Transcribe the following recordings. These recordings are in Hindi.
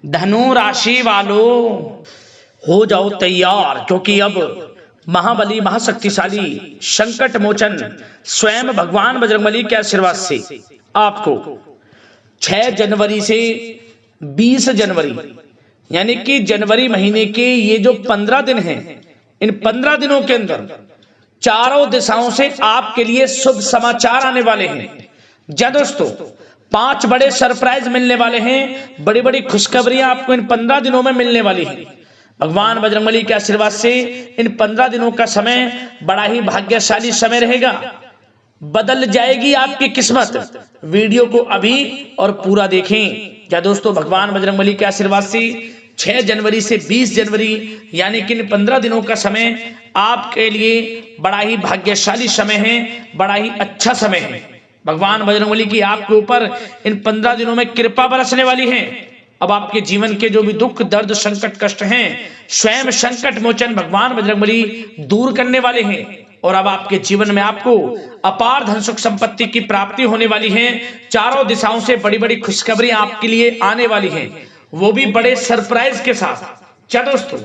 धनु राशि वालों हो जाओ तैयार, क्योंकि अब महाबली महाशक्तिशाली संकट मोचन स्वयं भगवान बजरंगबली के आशीर्वाद से आपको 6 जनवरी से 20 जनवरी यानी कि जनवरी महीने के ये जो 15 दिन हैं, इन 15 दिनों के अंदर चारों दिशाओं से आपके लिए शुभ समाचार आने वाले हैं। जी दोस्तों, 5 बड़े सरप्राइज मिलने वाले हैं, बड़ी बड़ी खुशखबरियां आपको इन 15 दिनों में मिलने वाली हैं। भगवान बजरंगबली के आशीर्वाद से इन 15 दिनों का समय बड़ा ही भाग्यशाली समय रहेगा, बदल जाएगी आपकी किस्मत। वीडियो को अभी और पूरा देखें। क्या दोस्तों, भगवान बजरंगबली के आशीर्वाद से 6 जनवरी से 20 जनवरी यानी कि इन 15 दिनों का समय आपके लिए बड़ा ही भाग्यशाली समय है, बड़ा ही अच्छा समय है। भगवान बजरंगबली की आपके ऊपर इन 15 दिनों में कृपा बरसने वाली है। अब आपके जीवन के जो भी दुख दर्द संकट कष्ट हैं, स्वयं संकट मोचन भगवान बजरंगबली दूर करने वाले हैं। और अब आपके जीवन में आपको अपार धन सुख संपत्ति की प्राप्ति होने वाली है। चारों दिशाओं से बड़ी बड़ी खुशखबरियां आपके लिए आने वाली हैं, वो भी बड़े सरप्राइज के साथ। क्या दोस्तों,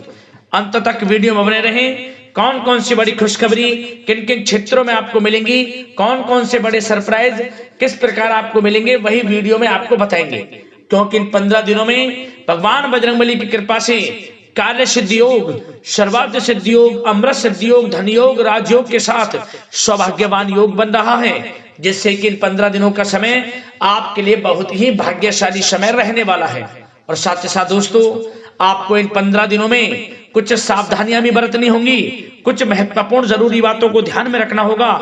अंत तक वीडियो में बने रहें। कौन कौन सी बड़ी खुशखबरी किन किन क्षेत्रों में आपको मिलेंगी, कौन कौन से बड़े सरप्राइज किस प्रकार आपको मिलेंगे, वही वीडियो में आपको बताएंगे। क्योंकि इन 15 दिनों में भगवान बजरंगबली की कृपा से कार्य सिद्धि योग, सर्वार्थ सिद्धि योग, अमृत सिद्धि योग, धन योग, राजयोग के साथ सौभाग्यवान योग बन रहा है, जिससे कि इन 15 दिनों का समय आपके लिए बहुत ही भाग्यशाली समय रहने वाला है। और साथ ही साथ दोस्तों, आपको इन 15 दिनों में कुछ सावधानियां भी बरतनी होंगी, कुछ महत्वपूर्ण जरूरी बातों को ध्यान में रखना होगा,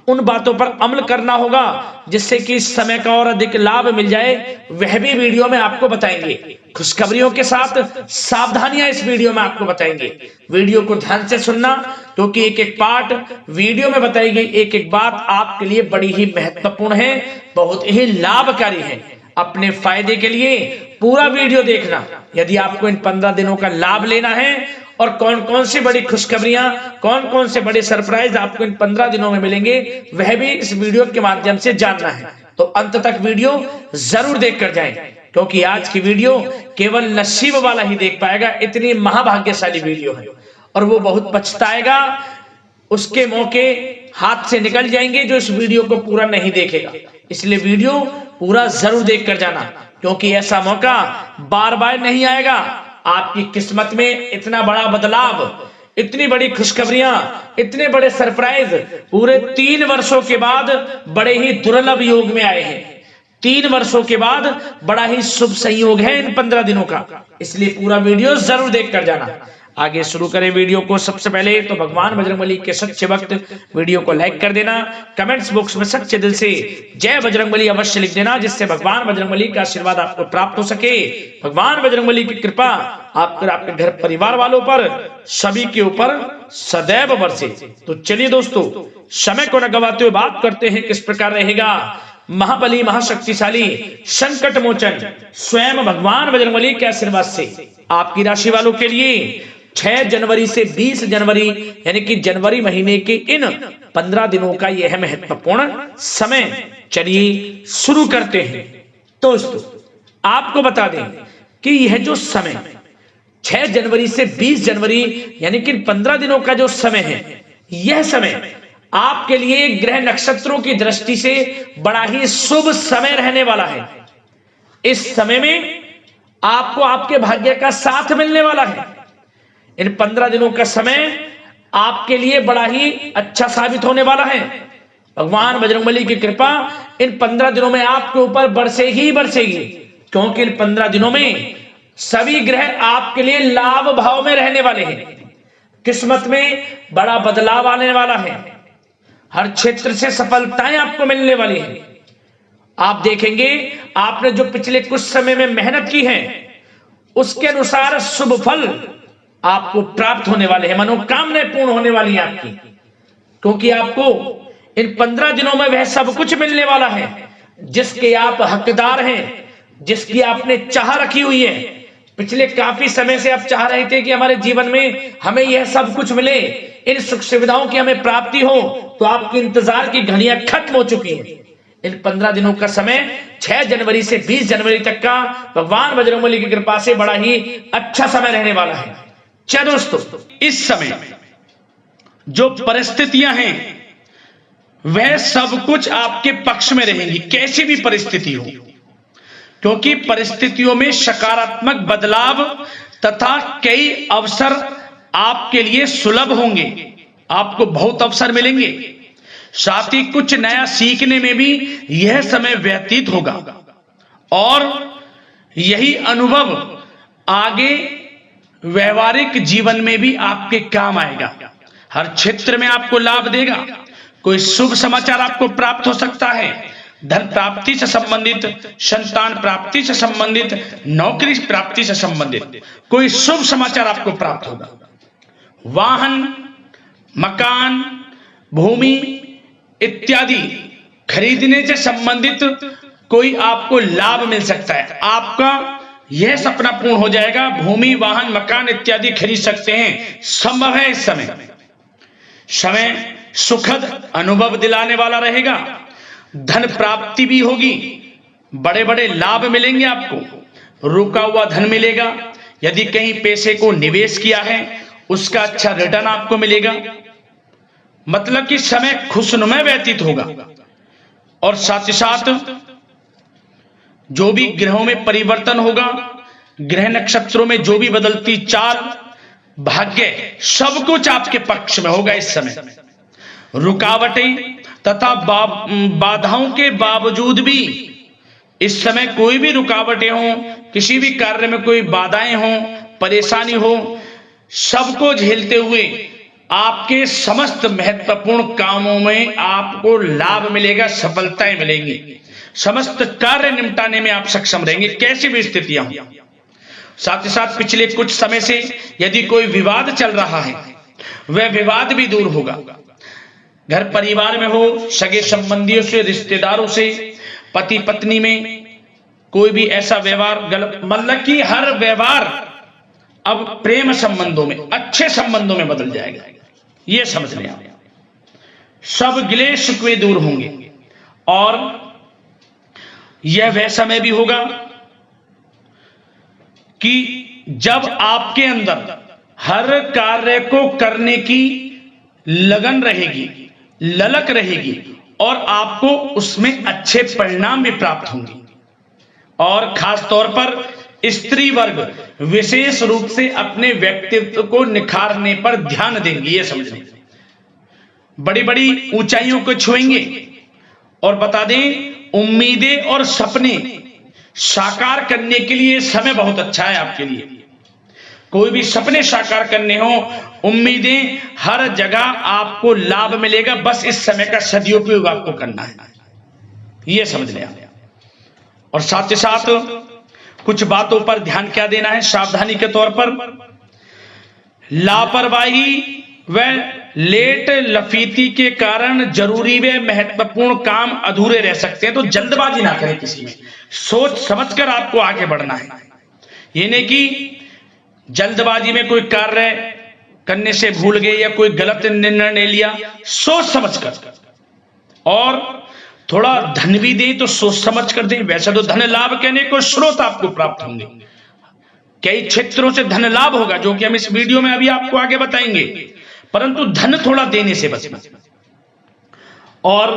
उन बातों पर अमल करना होगा, जिससे कि इस समय का और अधिक लाभ मिल जाए, वह भी वीडियो में आपको बताएंगे। खुशखबरियों के साथ सावधानियां इस वीडियो में आपको बताएंगे। वीडियो को ध्यान से सुनना, क्योंकि एक एक पार्ट वीडियो में बताई गई एक एक बात आपके लिए बड़ी ही महत्वपूर्ण है, बहुत ही लाभकारी है। अपने फायदे के लिए पूरा वीडियो देखना। यदि आपको इन 15 दिनों का लाभ लेना है और कौन कौन सी बड़ी खुशखबरियां, कौन कौन से बड़े सरप्राइज आपको इन 15 दिनों में मिलेंगे, वह भी इस वीडियो के माध्यम से जानना है, तो अंत तक वीडियो जरूर देखकर जाएं। क्योंकि आज की वीडियो केवल नसीब वाला ही देख पाएगा, इतनी महाभाग्यशाली वीडियो है। और वो बहुत पछताएगा, उसके मौके हाथ से निकल जाएंगे जो इस वीडियो को पूरा नहीं देखेगा। इसलिए वीडियो पूरा जरूर देख कर जाना, क्योंकि ऐसा मौका बार बार नहीं आएगा। आपकी किस्मत में इतना बड़ा बदलाव, इतनी बड़ी खुशखबरियां, इतने बड़े सरप्राइज पूरे 3 वर्षों के बाद बड़े ही दुर्लभ योग में आए हैं। 3 वर्षों के बाद बड़ा ही शुभ संयोग है इन 15 दिनों का। इसलिए पूरा वीडियो जरूर देख कर जाना। आगे शुरू करें वीडियो को। सबसे पहले तो भगवान बजरंगबली के सच्चे भक्त वीडियो को लाइक कर देना, कमेंट्स बॉक्स में सच्चे दिल से जय बजरंगबली अवश्य लिख देना, जिससे भगवान बजरंगबली का आशीर्वाद आपको प्राप्त हो सके। भगवान बजरंगबली की कृपा आपके घर परिवार वालों पर, सभी के ऊपर सदैव बरसे। तो चलिए दोस्तों, समय को न गवाते हुए बात करते हैं किस प्रकार रहेगा महाबली महाशक्तिशाली संकट मोचन स्वयं भगवान बजरंगबली के आशीर्वाद से आपकी राशि वालों के लिए 6 जनवरी से 20 जनवरी यानी कि जनवरी महीने के इन 15 दिनों का यह महत्वपूर्ण समय। चलिए शुरू करते हैं। दोस्तों, आपको बता दें कि यह जो समय 6 जनवरी से 20 जनवरी यानी कि 15 दिनों का जो समय है, यह समय आपके लिए ग्रह नक्षत्रों की दृष्टि से बड़ा ही शुभ समय रहने वाला है। इस समय में आपको आपके भाग्य का साथ मिलने वाला है। इन 15 दिनों का समय आपके लिए बड़ा ही अच्छा साबित होने वाला है। भगवान बजरंगबली की कृपा इन 15 दिनों में आपके ऊपर बरसे ही बरसेगी, क्योंकि इन 15 दिनों में सभी ग्रह आपके लिए लाभ भाव में रहने वाले हैं। किस्मत में बड़ा बदलाव आने वाला है। हर क्षेत्र से सफलताएं आपको मिलने वाली हैं। आप देखेंगे, आपने जो पिछले कुछ समय में मेहनत की है, उसके अनुसार शुभ फल आपको प्राप्त होने वाले हैं, मनोकामनाएं पूर्ण होने वाली हैं आपकी। क्योंकि आपको इन 15 दिनों में वह सब कुछ मिलने वाला है जिसके आप हकदार हैं, जिसकी आपने चाह रखी हुई है। पिछले काफी समय से आप चाह रहे थे कि हमारे जीवन में हमें यह सब कुछ मिले, इन सुख सुविधाओं की हमें प्राप्ति हो, तो आपकी इंतजार की घड़ियां खत्म हो चुकी हैं। इन 15 दिनों का समय 6 जनवरी से 20 जनवरी तक का भगवान बजरंगबली की कृपा से बड़ा ही अच्छा समय रहने वाला है। चलो दोस्तों, इस समय जो परिस्थितियां हैं वह सब कुछ आपके पक्ष में रहेंगी, कैसी भी परिस्थिति हो, क्योंकि परिस्थितियों में सकारात्मक बदलाव तथा कई अवसर आपके लिए सुलभ होंगे। आपको बहुत अवसर मिलेंगे, साथ ही कुछ नया सीखने में भी यह समय व्यतीत होगा और यही अनुभव आगे व्यवहारिक जीवन में भी आपके काम आएगा। हर क्षेत्र में आपको लाभ देगा। कोई शुभ समाचार आपको प्राप्त हो सकता है। धन प्राप्ति से संबंधित, संतान प्राप्ति से संबंधित, नौकरी प्राप्ति से संबंधित कोई शुभ समाचार आपको प्राप्त होगा। वाहन, मकान, भूमि इत्यादि खरीदने से संबंधित कोई आपको लाभ मिल सकता है। आपका यह सपना पूर्ण हो जाएगा। भूमि, वाहन, मकान इत्यादि खरीद सकते हैं, संभव है। इस समय सुखद अनुभव दिलाने वाला रहेगा। धन प्राप्ति भी होगी, बड़े बड़े लाभ मिलेंगे आपको। रुका हुआ धन मिलेगा। यदि कहीं पैसे को निवेश किया है उसका अच्छा रिटर्न आपको मिलेगा। मतलब कि समय खुशनुमा व्यतीत होगा। और साथ ही साथ जो भी ग्रहों में परिवर्तन होगा, ग्रह नक्षत्रों में जो भी बदलती चाल, भाग्य, सब कुछ आपके पक्ष में होगा। इस समय रुकावटें तथा बाधाओं के बावजूद भी इस समय कोई भी रुकावटें हो, किसी भी कार्य में कोई बाधाएं हो, परेशानी हो, सबको झेलते हुए आपके समस्त महत्वपूर्ण कामों में आपको लाभ मिलेगा, सफलताएं मिलेंगी। समस्त कार्य निपटाने में आप सक्षम रहेंगे, कैसी भी स्थितियां हो। साथ ही साथ पिछले कुछ समय से यदि कोई विवाद चल रहा है वह विवाद भी दूर होगा। घर परिवार में हो, सगे संबंधियों से, रिश्तेदारों से, पति पत्नी में कोई भी ऐसा व्यवहार गलत, मतलब कि हर व्यवहार अब प्रेम संबंधों में, अच्छे संबंधों में बदल जाएगा। यह समझ लें आप। सब गिले शिकवे दूर होंगे और यह वह समय भी होगा कि जब आपके अंदर हर कार्य को करने की लगन रहेगी, ललक रहेगी और आपको उसमें अच्छे परिणाम भी प्राप्त होंगे। और खास तौर पर स्त्री वर्ग विशेष रूप से अपने व्यक्तित्व को निखारने पर ध्यान देंगे। ये समझें, बड़ी बड़ी ऊंचाइयों को छुएंगे। और बता दें, उम्मीदें और सपने साकार करने के लिए समय बहुत अच्छा है आपके लिए। कोई भी सपने साकार करने हो, उम्मीदें, हर जगह आपको लाभ मिलेगा। बस इस समय का सदुपयोग आपको करना है, यह समझ लें। और साथ ही साथ कुछ बातों पर ध्यान क्या देना है सावधानी के तौर पर। लापरवाही व लेट लफीती के कारण जरूरी व महत्वपूर्ण काम अधूरे रह सकते हैं। तो जल्दबाजी ना करें किसी में, सोच समझकर आपको आगे बढ़ना है। ये नहीं कि जल्दबाजी में कोई कार्य करने से भूल गए या कोई गलत निर्णय ले लिया। सोच समझकर, और थोड़ा धन भी दें तो सोच समझ कर दें। वैसे तो धन लाभ कहने को स्रोत आपको प्राप्त होंगे, कई क्षेत्रों से धन लाभ होगा जो कि हम इस वीडियो में अभी आपको आगे बताएंगे, परंतु धन थोड़ा देने से बचना। और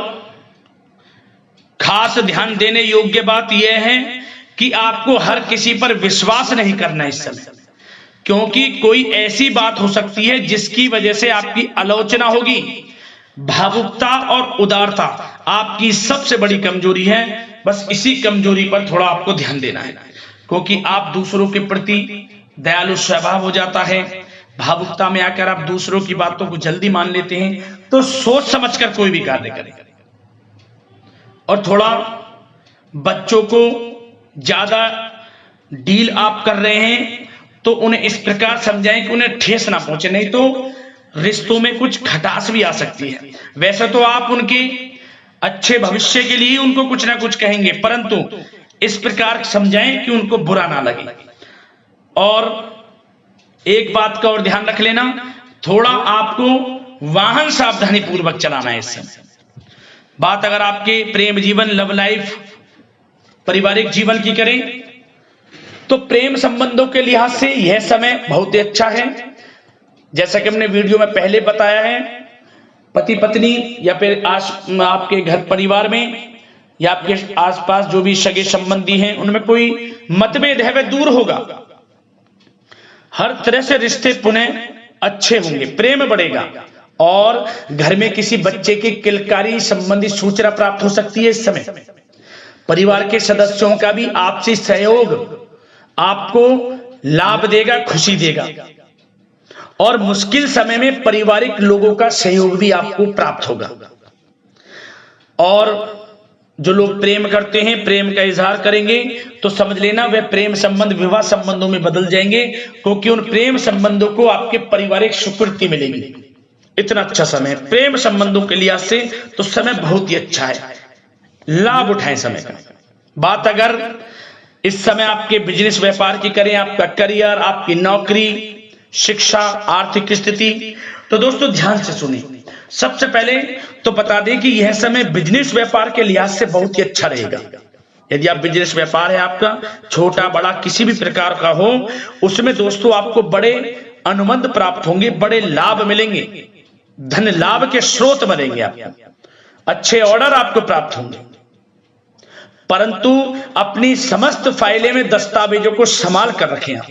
खास ध्यान देने योग्य बात यह है कि आपको हर किसी पर विश्वास नहीं करना इस समय, क्योंकि कोई ऐसी बात हो सकती है जिसकी वजह से आपकी आलोचना होगी। भावुकता और उदारता आपकी सबसे बड़ी कमजोरी है। बस इसी कमजोरी पर थोड़ा आपको ध्यान देना है, क्योंकि आप दूसरों के प्रति दयालु स्वभाव हो जाता है। भावुकता में आकर आप दूसरों की बातों को जल्दी मान लेते हैं। तो सोच समझकर कोई भी कार्य करें। और थोड़ा बच्चों को ज्यादा डील आप कर रहे हैं तो उन्हें इस प्रकार समझाएं कि उन्हें ठेस ना पहुंचे, नहीं तो रिश्तों में कुछ खटास भी आ सकती है। वैसे तो आप उनके अच्छे भविष्य के लिए उनको कुछ ना कुछ कहेंगे, परंतु इस प्रकार समझाएं कि उनको बुरा ना लगे। और एक बात का और ध्यान रख लेना, थोड़ा आपको वाहन सावधानी पूर्वक चलाना है इस समय, बात अगर आपके प्रेम जीवन, लव लाइफ, पारिवारिक जीवन की करें तो प्रेम संबंधों के लिहाज से यह समय बहुत ही अच्छा है। जैसा कि हमने वीडियो में पहले बताया है, पति पत्नी या फिर आपके घर परिवार में या आपके आसपास जो भी सगे संबंधी हैं उनमें कोई मतभेद है वह दूर होगा। हर तरह से रिश्ते पुनः अच्छे होंगे, प्रेम बढ़ेगा और घर में किसी बच्चे की किलकारी संबंधी सूचना प्राप्त हो सकती है। इस समय परिवार के सदस्यों का भी आपसी सहयोग आपको लाभ देगा, खुशी देगा और मुश्किल समय में पारिवारिक लोगों का सहयोग भी आपको प्राप्त होगा। और जो लोग प्रेम करते हैं, प्रेम का इजहार करेंगे तो समझ लेना वह प्रेम संबंध विवाह संबंधों में बदल जाएंगे, क्योंकि उन प्रेम संबंधों को आपके पारिवारिक स्वीकृति मिलेगी। इतना अच्छा समय प्रेम संबंधों के लिहाज से तो समय बहुत ही अच्छा है, लाभ उठाएं समय का। बात अगर इस समय आपके बिजनेस व्यापार की करें, आपका करियर, आपकी नौकरी, शिक्षा, आर्थिक स्थिति, तो दोस्तों ध्यान से सुनिए। सबसे पहले तो बता दें कि यह समय बिजनेस व्यापार के लिहाज से बहुत ही अच्छा रहेगा। यदि आप बिजनेस व्यापार है आपका, छोटा बड़ा किसी भी प्रकार का हो, उसमें दोस्तों आपको बड़े अनुबंध प्राप्त होंगे, बड़े लाभ मिलेंगे, धन लाभ के स्रोत बनेंगे, आपको अच्छे ऑर्डर आपको प्राप्त होंगे। परंतु अपनी समस्त फाइलें में दस्तावेजों को संभाल कर रखें आप,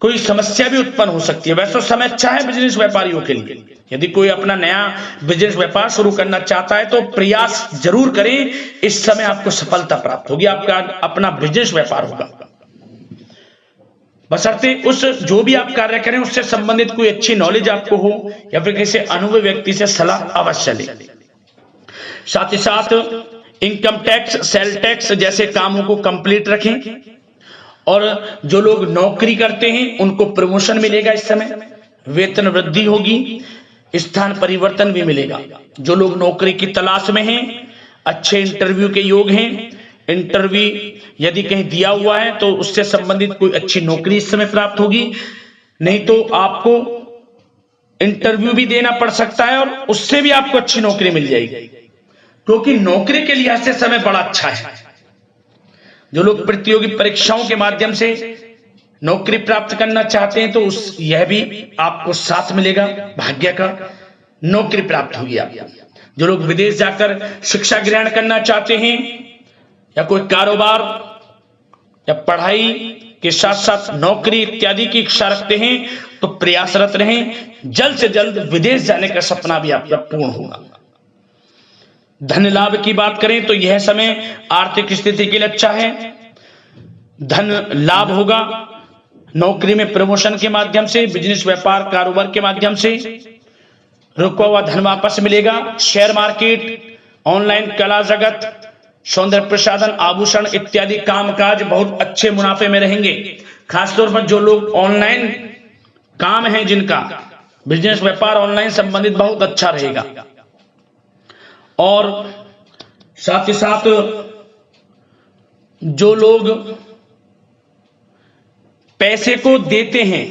कोई समस्या भी उत्पन्न हो सकती है। वैसे तो समय अच्छा है बिजनेस व्यापारियों के लिए। यदि कोई अपना नया बिजनेस व्यापार शुरू करना चाहता है तो प्रयास जरूर करें, इस समय आपको सफलता प्राप्त होगी, आपका अपना बिजनेस व्यापार होगा। बशर्ते उस जो भी आप कार्य करें उससे संबंधित कोई अच्छी नॉलेज आपको हो या फिर किसी अनुभवी व्यक्ति से सलाह अवश्य लें। साथ ही साथ इनकम टैक्स, सेल टैक्स जैसे कामों को कंप्लीट रखें और जो लोग नौकरी करते हैं उनको प्रमोशन मिलेगा। इस समय वेतन वृद्धि होगी, स्थान परिवर्तन भी मिलेगा। जो लोग नौकरी की तलाश में हैं, अच्छे इंटरव्यू के योग हैं, इंटरव्यू यदि कहीं दिया हुआ है तो उससे संबंधित कोई अच्छी नौकरी इस समय प्राप्त होगी। नहीं तो आपको इंटरव्यू भी देना पड़ सकता है और उससे भी आपको अच्छी नौकरी मिल जाएगी, क्योंकि नौकरी के लिहाज से समय बड़ा अच्छा है। जो लोग प्रतियोगी परीक्षाओं के माध्यम से नौकरी प्राप्त करना चाहते हैं तो यह भी आपको साथ मिलेगा, भाग्य का नौकरी प्राप्त होगी आपको। जो लोग विदेश जाकर शिक्षा ग्रहण करना चाहते हैं या कोई कारोबार या पढ़ाई के साथ साथ नौकरी इत्यादि की इच्छा रखते हैं तो प्रयासरत रहें, जल्द से जल्द विदेश जाने का सपना भी आपका पूर्ण होगा। धन लाभ की बात करें तो यह समय आर्थिक स्थिति के लिए अच्छा है, धन लाभ होगा। नौकरी में प्रमोशन के माध्यम से, बिजनेस व्यापार कारोबार के माध्यम से रुका हुआ धन वापस मिलेगा। शेयर मार्केट, ऑनलाइन कला जगत, सौंदर्य प्रसाधन, आभूषण इत्यादि कामकाज बहुत अच्छे मुनाफे में रहेंगे। खासतौर पर जो लोग ऑनलाइन काम है, जिनका बिजनेस व्यापार ऑनलाइन संबंधित, बहुत अच्छा रहेगा। और साथ ही साथ जो लोग पैसे को देते हैं,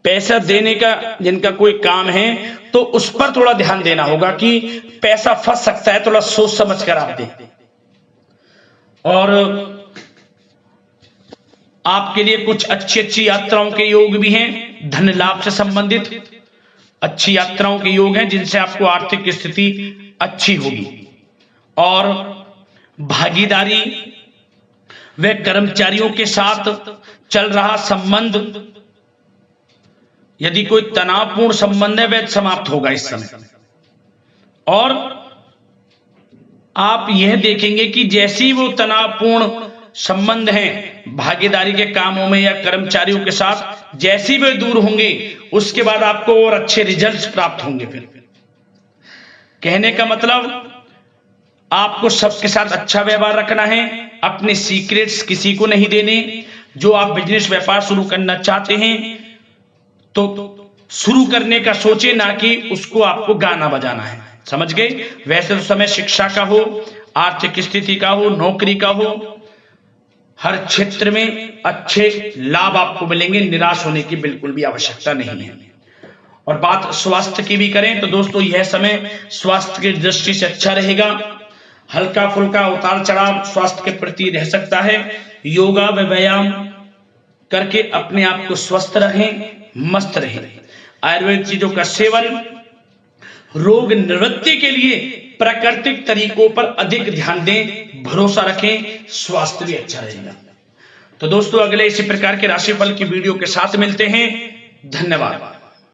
पैसा देने का जिनका कोई काम है तो उस पर थोड़ा ध्यान देना होगा कि पैसा फंस सकता है, थोड़ा सोच समझ कर आप दें। और आपके लिए कुछ अच्छी यात्राओं के योग भी हैं, धन लाभ से संबंधित अच्छी यात्राओं के योग हैं जिनसे आपको आर्थिक स्थिति अच्छी होगी। और भागीदारी व कर्मचारियों के साथ चल रहा संबंध, यदि कोई तनावपूर्ण संबंध है वह समाप्त होगा इस समय। और आप यह देखेंगे कि जैसी वो तनावपूर्ण संबंध हैं भागीदारी के कामों में या कर्मचारियों के साथ, जैसी वे दूर होंगे उसके बाद आपको और अच्छे रिजल्ट्स प्राप्त होंगे। फिर कहने का मतलब आपको सबके साथ अच्छा व्यवहार रखना है, अपने सीक्रेट्स किसी को नहीं देने। जो आप बिजनेस व्यापार शुरू करना चाहते हैं तो शुरू करने का सोचे, ना कि उसको आपको गाना बजाना है, समझ गए। वैसे तो समय शिक्षा का हो, आर्थिक स्थिति का हो, नौकरी का हो, हर क्षेत्र में अच्छे लाभ आपको मिलेंगे, निराश होने की बिल्कुल भी आवश्यकता नहीं है। और बात स्वास्थ्य की भी करें तो दोस्तों यह समय स्वास्थ्य की दृष्टि से अच्छा रहेगा। हल्का फुल्का उतार चढ़ाव स्वास्थ्य के प्रति रह सकता है। योगा व व्यायाम करके अपने आप को स्वस्थ रखें, मस्त रहें। आयुर्वेद चीजों का सेवन, रोग निवृत्ति के लिए प्राकृतिक तरीकों पर अधिक ध्यान दें, भरोसा रखें, स्वास्थ्य भी अच्छा रहेगा। तो दोस्तों अगले इसी प्रकार के राशिफल की वीडियो के साथ मिलते हैं। धन्यवाद।